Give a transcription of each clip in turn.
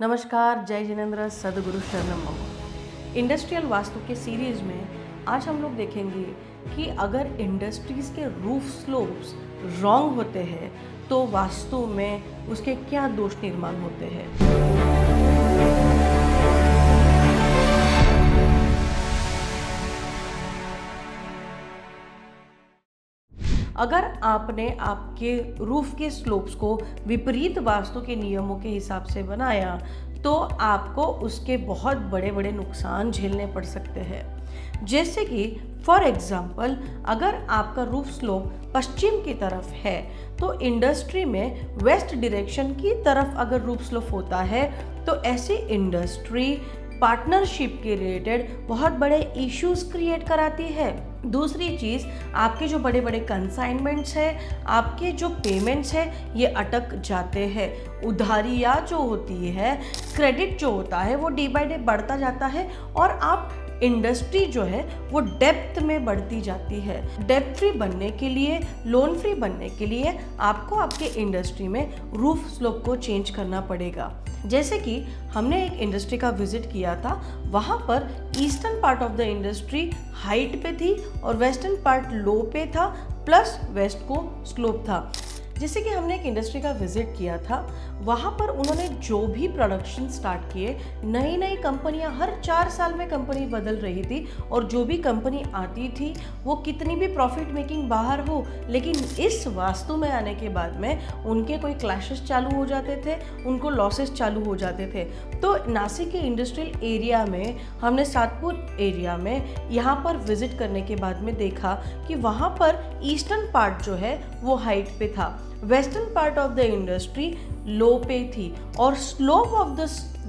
नमस्कार, जय जिनेंद्र, सद्गुरु शरणम मम। इंडस्ट्रियल वास्तु के सीरीज में आज हम लोग देखेंगे कि अगर इंडस्ट्रीज के रूफ स्लोप्स रॉन्ग होते हैं तो वास्तु में उसके क्या दोष निर्माण होते हैं। अगर आपने आपके रूफ के स्लोप्स को विपरीत वास्तु के नियमों के हिसाब से बनाया तो आपको उसके बहुत बड़े बड़े नुकसान झेलने पड़ सकते हैं। जैसे कि फॉर एग्जांपल, अगर आपका रूफ स्लोप पश्चिम की तरफ है तो इंडस्ट्री में वेस्ट डायरेक्शन की तरफ अगर रूफ स्लोप होता है तो ऐसी इंडस्ट्री पार्टनरशिप के रिलेटेड बहुत बड़े इश्यूज क्रिएट कराती है। दूसरी चीज़, आपके जो बड़े बड़े कंसाइनमेंट्स हैं, आपके जो पेमेंट्स हैं, ये अटक जाते हैं। उधारियाँ जो होती है, क्रेडिट जो होता है, वो डे बाय डे बढ़ता जाता है और आप इंडस्ट्री जो है वो डेप्थ में बढ़ती जाती है। डेप्थ फ्री बनने के लिए, लोन फ्री बनने के लिए आपको आपके इंडस्ट्री में रूफ स्लोप को चेंज करना पड़ेगा। जैसे कि हमने एक इंडस्ट्री का विजिट किया था, वहाँ पर eastern part of the industry height पे थी और वेस्टर्न पार्ट लो पे था, प्लस वेस्ट को स्लोप था। जैसे कि हमने एक इंडस्ट्री का विजिट किया था, वहाँ पर उन्होंने जो भी प्रोडक्शन स्टार्ट किए, नई नई कंपनियाँ, हर 4 साल में कंपनी बदल रही थी और जो भी कंपनी आती थी वो कितनी भी प्रॉफिट मेकिंग बाहर हो, लेकिन इस वास्तु में आने के बाद में उनके कोई क्लैशेस चालू हो जाते थे, उनको लॉसेस चालू हो जाते थे। तो नासिक के इंडस्ट्रियल एरिया में हमने सातपुर एरिया में यहाँ पर विजिट करने के बाद में देखा कि वहाँ पर ईस्टर्न पार्ट जो है वो हाइट पे था, western part of the industry low पे थी और स्लोप ऑफ द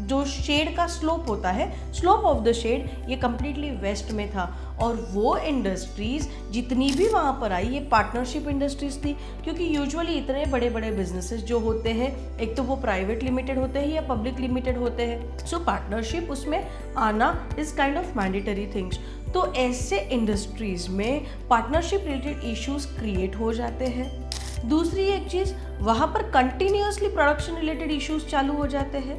जो शेड का स्लोप होता है, स्लोप ऑफ द शेड ये कम्प्लीटली वेस्ट में था। और वो इंडस्ट्रीज़ जितनी भी वहाँ पर आई, ये पार्टनरशिप इंडस्ट्रीज़ थी, क्योंकि यूजुअली इतने बड़े बड़े बिजनेसेस जो होते हैं, एक तो वो प्राइवेट लिमिटेड होते हैं या पब्लिक लिमिटेड होते हैं, सो पार्टनरशिप उसमें आना is kind of mandatory things. तो ऐसे इंडस्ट्रीज़ में पार्टनरशिप रिलेटेड इश्यूज क्रिएट हो जाते हैं। दूसरी एक चीज़, वहाँ पर कंटिन्यूसली प्रोडक्शन रिलेटेड इश्यूज चालू हो जाते हैं।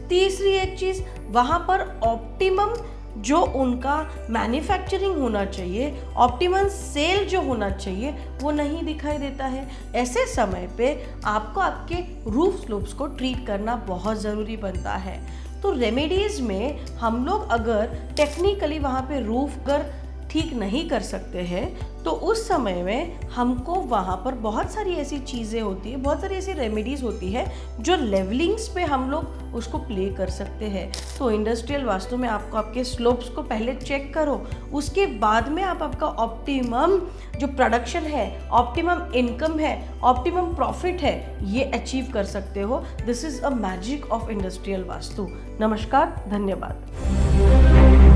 तीसरी एक चीज़, वहाँ पर ऑप्टिमम जो उनका मैन्युफैक्चरिंग होना चाहिए, ऑप्टिमम सेल जो होना चाहिए, वो नहीं दिखाई देता है। ऐसे समय पे आपको आपके रूफ स्लोप्स को ट्रीट करना बहुत ज़रूरी बनता है। तो रेमेडीज़ में हम लोग अगर टेक्निकली वहाँ पे रूफ अगर ठीक नहीं कर सकते हैं तो उस समय में हमको वहाँ पर बहुत सारी ऐसी चीज़ें होती है, बहुत सारी ऐसी रेमेडीज़ होती है जो लेवलिंग्स पे हम लोग उसको प्ले कर सकते हैं। तो इंडस्ट्रियल वास्तु में आपको आपके स्लोप्स को पहले चेक करो, उसके बाद में आप आपका ऑप्टिमम जो प्रोडक्शन है, ऑप्टिमम इनकम है, ऑप्टिमम प्रॉफिट है, ये अचीव कर सकते हो। This is a magic of industrial vastu. नमस्कार, धन्यवाद।